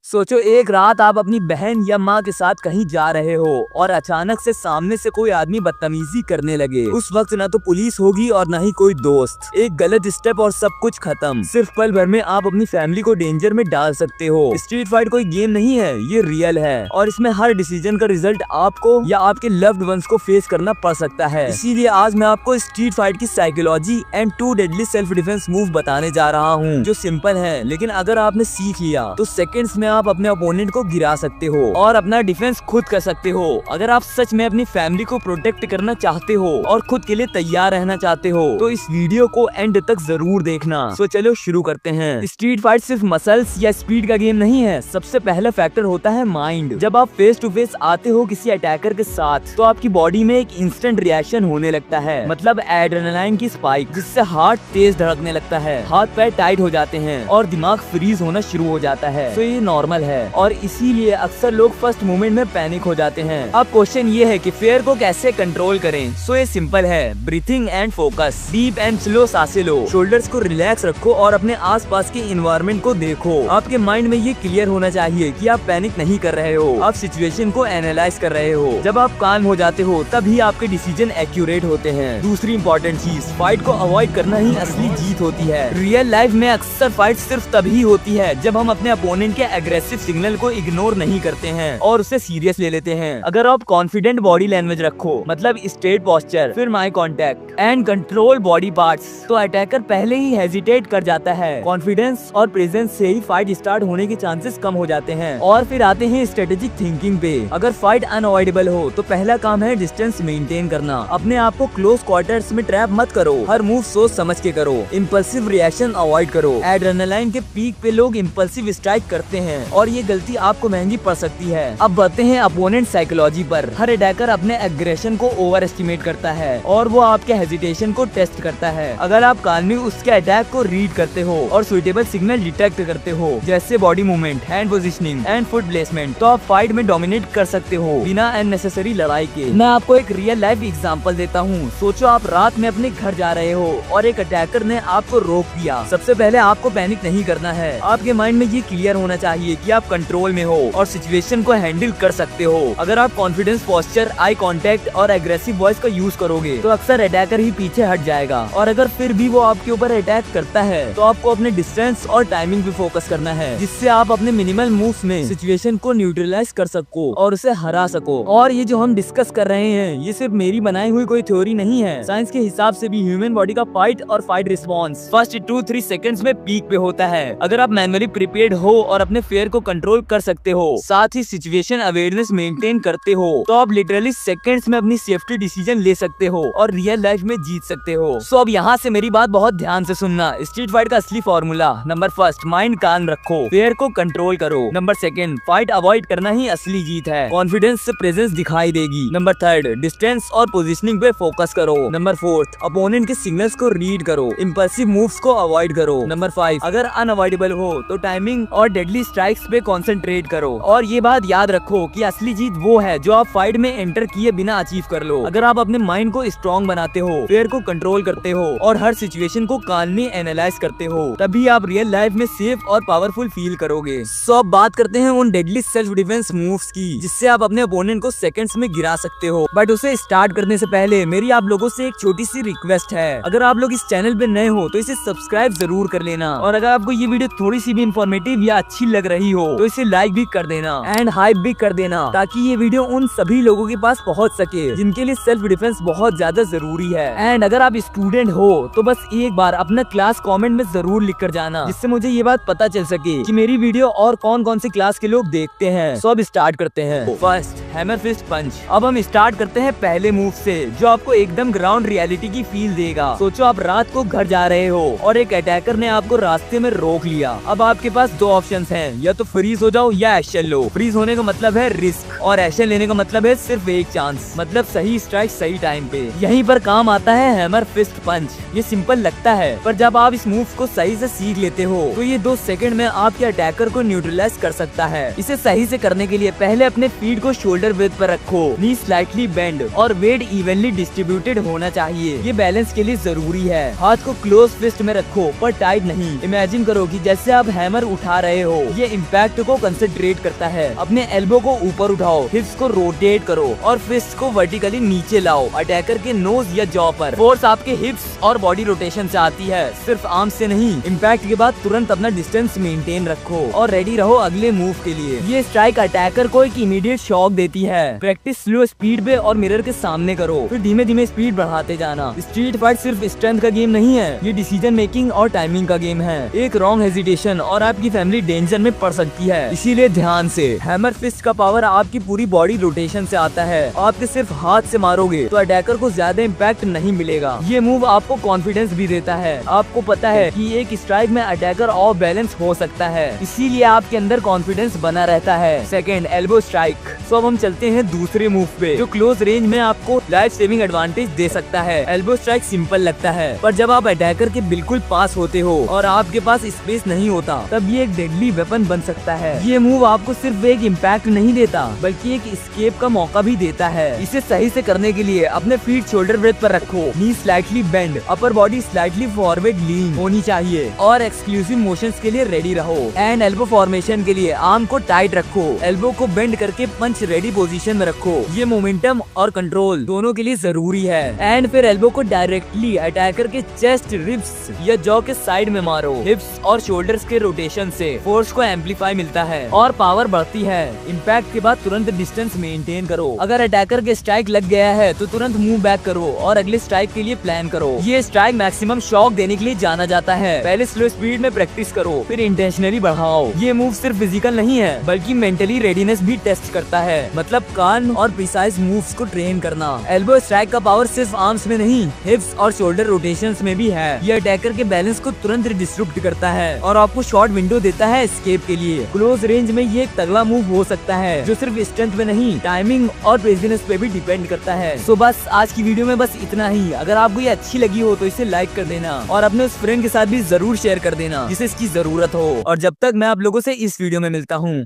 सोचो एक रात आप अपनी बहन या माँ के साथ कहीं जा रहे हो और अचानक से सामने से कोई आदमी बदतमीजी करने लगे। उस वक्त ना तो पुलिस होगी और ना ही कोई दोस्त। एक गलत स्टेप और सब कुछ खत्म। सिर्फ पल भर में आप अपनी फैमिली को डेंजर में डाल सकते हो। स्ट्रीट फाइट कोई गेम नहीं है, ये रियल है और इसमें हर डिसीजन का रिजल्ट आपको या आपके लव्ड वंस को फेस करना पड़ सकता है। इसीलिए आज मैं आपको स्ट्रीट फाइट की psychology and 2 deadly self defence move बताने जा रहा हूँ, जो सिंपल है लेकिन अगर आपने सीख लिया तो सेकंड्स में आप अपने ओपोनेंट को गिरा सकते हो और अपना डिफेंस खुद कर सकते हो। अगर आप सच में अपनी फैमिली को प्रोटेक्ट करना चाहते हो और खुद के लिए तैयार रहना चाहते हो तो इस वीडियो को एंड तक जरूर देखना। सो चलो शुरू करते हैं। स्ट्रीट फाइट सिर्फ मसल्स या स्पीड का गेम नहीं है। सबसे पहला फैक्टर होता है माइंड। जब आप फेस टू फेस आते हो किसी अटैकर के साथ तो आपकी बॉडी में एक इंस्टेंट रिएक्शन होने लगता है, मतलब एड्रेनालाइन की स्पाइक, जिससे हार्ट तेज धड़कने लगता है, हाथ पैर टाइट हो जाते हैं और दिमाग फ्रीज होना शुरू हो जाता है। तो ये नॉर्मल है और इसीलिए अक्सर लोग फर्स्ट मोमेंट में पैनिक हो जाते हैं। अब क्वेश्चन ये है कि फेयर को कैसे कंट्रोल करें। सो ये सिंपल है, breathing and focus. Deep and slow सांसें लो, शोल्डर्स को रिलैक्स रखो और अपने आसपास के एनवायरनमेंट को देखो। आपके माइंड में ये क्लियर होना चाहिए कि आप पैनिक नहीं कर रहे हो, आप सिचुएशन को एनालाइज कर रहे हो। जब आप काम हो जाते हो तभी आपके डिसीजन एक्यूरेट होते हैं। दूसरी इंपॉर्टेंट चीज, फाइट को अवॉइड करना ही असली जीत होती है। रियल लाइफ में अक्सर फाइट सिर्फ तभी होती है जब हम अपने अपोनेंट के एग्रेसिव सिग्नल को इग्नोर नहीं करते हैं और उसे सीरियस ले लेते हैं। अगर आप कॉन्फिडेंट बॉडी लैंग्वेज रखो, मतलब स्ट्रेट पोस्चर, फिर eye contact and control body parts, तो अटैकर पहले ही हेजिटेट कर जाता है। कॉन्फिडेंस और प्रेजेंस से ही फाइट स्टार्ट होने के चांसेस कम हो जाते हैं। और फिर आते हैं स्ट्रेटेजिक थिंकिंग पे। अगर फाइट अनअवॉइडेबल हो तो पहला काम है डिस्टेंस मेंटेन करना। अपने आप को क्लोज क्वार्टर्स में ट्रैप मत करो, हर मूव सोच समझ के करो, इम्पल्सिव रिएक्शन अवॉइड करो। एड्रेनालाइन के पीक पे लोग इम्पल्सिव स्ट्राइक करते हैं और ये गलती आपको महंगी पड़ सकती है। अब बढ़ते हैं अपोनेंट साइकोलॉजी पर। हर अटैकर अपने एग्रेशन को ओवर एस्टिमेट करता है और वो आपके हेजिटेशन को टेस्ट करता है। अगर आप काल्मली उसके अटैक को रीड करते हो और सुइटेबल सिग्नल डिटेक्ट करते हो, जैसे body movement, hand positioning and foot placement, तो आप फाइट में डोमिनेट कर सकते हो बिना अननेसेसरी लड़ाई के। मैं आपको एक रियल लाइफ एग्जांपल देता हूँ। सोचो आप रात में अपने घर जा रहे हो और एक अटैकर ने आपको रोक दिया। सबसे पहले आपको पैनिक नहीं करना है। आपके माइंड में ये क्लियर होना चाहिए कि आप कंट्रोल में हो और सिचुएशन को हैंडल कर सकते हो। अगर आप कॉन्फिडेंस, पोस्चर, आई कांटेक्ट और एग्रेसिव वॉइस का यूज करोगे तो अक्सर अटैकर ही पीछे हट जाएगा। और अगर फिर भी वो आपके ऊपर अटैक करता है तो आपको अपने डिस्टेंस और टाइमिंग पे फोकस करना है, जिससे आप अपने मिनिमल मूव्स में सिचुएशन को न्यूट्रलाइज कर सको और उसे हरा सको। और ये जो हम डिस्कस कर रहे हैं ये सिर्फ मेरी बनाई हुई कोई थ्योरी नहीं है। साइंस के हिसाब से भी ह्यूमन बॉडी का फाइट और फाइट रिस्पॉन्स फर्स्ट 2-3 सेकंड्स में पीक पे होता है। अगर आप मैनुअली प्रिपेयर्ड हो और अपने फेयर को कंट्रोल कर सकते हो, साथ ही सिचुएशन अवेयरनेस मेंटेन करते हो, तो आप लिटरली सेकंड्स में अपनी सेफ्टी डिसीजन ले सकते हो और रियल लाइफ में जीत सकते हो। सो अब यहाँ से मेरी बात बहुत ध्यान से सुनना। स्ट्रीट फाइट का असली फॉर्मूला, नंबर फर्स्ट, माइंड काम रखो, फेयर को कंट्रोल करो। नंबर सेकंड, फाइट अवॉइड करना ही असली जीत है, कॉन्फिडेंस से प्रेजेंस दिखाई देगी। नंबर थर्ड, डिस्टेंस और पोजीशनिंग पे फोकस करो। नंबर फोर्थ, अपोनेंट के सिग्नल्स को रीड करो, इम्पल्सिव मूव्स को अवॉइड करो। नंबर 5, अगर अनअवॉइडेबल हो तो टाइमिंग और डेडली स्ट्राइक्स पे कंसंट्रेट करो। और ये बात याद रखो कि असली जीत वो है जो आप फाइट में एंटर किए बिना अचीव कर लो। अगर आप अपने माइंड को स्ट्रॉन्ग बनाते हो, फेयर को कंट्रोल करते हो और हर सिचुएशन को काल्मली एनालाइज करते हो, तभी आप रियल लाइफ में सेफ और पावरफुल फील करोगे। सो अब बात करते हैं उन डेडली सेल्फ डिफेंस मूव्स की, जिससे आप अपने ओपोनेंट को सेकंड्स में गिरा सकते हो। बट उसे स्टार्ट करने से पहले मेरी आप लोगों से एक छोटी सी रिक्वेस्ट है। अगर आप लोग इस चैनल पे नए हो तो इसे सब्सक्राइब जरूर कर लेना और अगर आपको ये वीडियो थोड़ी सी भी इंफॉर्मेटिव या अच्छी लग रही हो तो इसे लाइक भी कर देना एंड हाइप भी कर देना, ताकि ये वीडियो उन सभी लोगों के पास पहुंच सके जिनके लिए सेल्फ डिफेंस बहुत ज्यादा जरूरी है। एंड अगर आप स्टूडेंट हो तो बस एक बार अपना क्लास कमेंट में जरूर लिख कर जाना, जिससे मुझे ये बात पता चल सके कि मेरी वीडियो और कौन कौन सी क्लास के लोग देखते हैं। सो अब स्टार्ट करते हैं। फर्स्ट, हैमर फिस्ट पंच। अब हम स्टार्ट करते हैं पहले मूव से, जो आपको एकदम ग्राउंड रियलिटी की फील देगा। सोचो आप रात को घर जा रहे हो और एक अटैकर ने आपको रास्ते में रोक लिया। अब आपके पास दो ऑप्शंस हैं, या तो फ्रीज हो जाओ या एक्शन लो। फ्रीज होने का मतलब है रिस्क और एक्शन लेने का मतलब है सिर्फ एक चांस, मतलब सही स्ट्राइक सही टाइम पे। यहीं पर काम आता है हैमर फिस्ट पंच। ये सिंपल लगता है पर जब आप इस मूव को सही से सीख लेते हो तो ये 2 सेकंड में आपके अटैकर को न्यूट्रलाइज कर सकता है। इसे सही से करने के लिए पहले अपने फीट को शोल्डर विड्थ पर रखो, नी स्लाइटली बेंड और वेट इवनली डिस्ट्रीब्यूटेड होना चाहिए। ये बैलेंस के लिए जरूरी है। हाथ को क्लोज फिस्ट में रखो पर टाइट नहीं। इमेजिन करो कि जैसे आप हैमर उठा रहे हो, ये इम्पैक्ट को कंसंट्रेट करता है। अपने एल्बो को ऊपर उठाओ, हिप्स को रोटेट करो और फिस्ट को वर्टिकली नीचे लाओ अटैकर के नोज या जॉ पर। फोर्स आपके हिप्स और बॉडी रोटेशन से आती है, सिर्फ आर्म से नहीं। इम्पैक्ट के बाद तुरंत अपना डिस्टेंस मेंटेन रखो और रेडी रहो अगले मूव के लिए। ये स्ट्राइक अटैकर को एक इमीडिएट शॉक देती है। प्रैक्टिस स्लो स्पीड पे और मिरर के सामने करो, फिर धीमे धीमे स्पीड बढ़ाते जाना। स्ट्रीट फाइट सिर्फ स्ट्रेंथ का गेम नहीं है, ये डिसीजन मेकिंग और टाइमिंग का गेम है। एक रॉन्ग हेजिटेशन और आपकी फैमिली डेंजर में पड़ सकती है, इसीलिए ध्यान से। हैमर फिस्ट का पावर आपकी पूरी बॉडी रोटेशन से आता है। आपके सिर्फ हाथ से मारोगे तो अटैकर को ज्यादा इम्पैक्ट नहीं मिलेगा। ये मूव आपको कॉन्फिडेंस भी देता है। आपको पता है कि एक स्ट्राइक में अटैकर ऑफ बैलेंस हो सकता है, इसीलिए आपके अंदर कॉन्फिडेंस बना रहता है। Second, elbow strike. सो अब हम चलते हैं दूसरे मूव पे, जो क्लोज रेंज में आपको लाइफ सेविंग एडवांटेज दे सकता है। एल्बो स्ट्राइक सिंपल लगता है, पर जब आप अटैकर के बिल्कुल पास होते हो और आपके पास स्पेस नहीं होता, तब ये एक डेडली वेपन बन सकता है। ये मूव आपको सिर्फ एक इम्पैक्ट नहीं देता, बल्कि एक एस्केप का मौका भी देता है। इसे सही से करने के लिए अपने फीट शोल्डर ब्रेथ पर रखो, knee slightly bend, upper body slightly forward lean होनी चाहिए और एक्सक्लूसिव मोशंस के लिए रेडी रहो। एंड एल्बो फॉर्मेशन के लिए आर्म को टाइट रखो, एल्बो को बेंड करके पंच रेडी पोजीशन में रखो। ये मोमेंटम और कंट्रोल दोनों के लिए जरूरी है। एंड फिर एल्बो को डायरेक्टली अटैकर के चेस्ट, रिब्स या जॉ के साइड में मारो। हिप्स और शोल्डर्स के रोटेशन से फोर्स को एम्पलीफाई मिलता है और पावर बढ़ती है। इम्पैक्ट के बाद तुरंत डिस्टेंस मेंटेन करो। अगर अटैकर के स्ट्राइक लग गया है तो तुरंत मूव बैक करो और अगले स्ट्राइक के लिए प्लान करो। ये स्ट्राइक मैक्सिमम शॉक देने के लिए जाना जाता है। पहले स्लो स्पीड में प्रैक्टिस करो, फिर इंटेंशनली बढ़ाओ। ये मूव सिर्फ फिजिकल नहीं है, बल्कि मेंटली रेडीनेस भी टेस्ट करता है, मतलब कान और प्रिसाइज मूव्स को ट्रेन करना। एल्बो स्ट्राइक का पावर सिर्फ आर्म्स में नहीं, हिप्स और शोल्डर रोटेशंस में भी है। ये अटैकर के बैलेंस को तुरंत डिस्टर्ब करता है और आपको शॉर्ट विंडो देता है एस्केप के लिए। क्लोज रेंज में ये एक तगड़ा मूव हो सकता है, जो सिर्फ स्ट्रेंथ में नहीं, टाइमिंग और प्रेसिडेंस पे भी डिपेंड करता है। सो बस आज की वीडियो में बस इतना ही। अगर आपको ये अच्छी लगी हो तो इसे लाइक कर देना और अपने उस फ्रेंड के साथ भी जरूर शेयर कर देना जिसे इसकी जरूरत हो। और जब तक मैं आप लोगों से इस वीडियो में मिलता हूँ,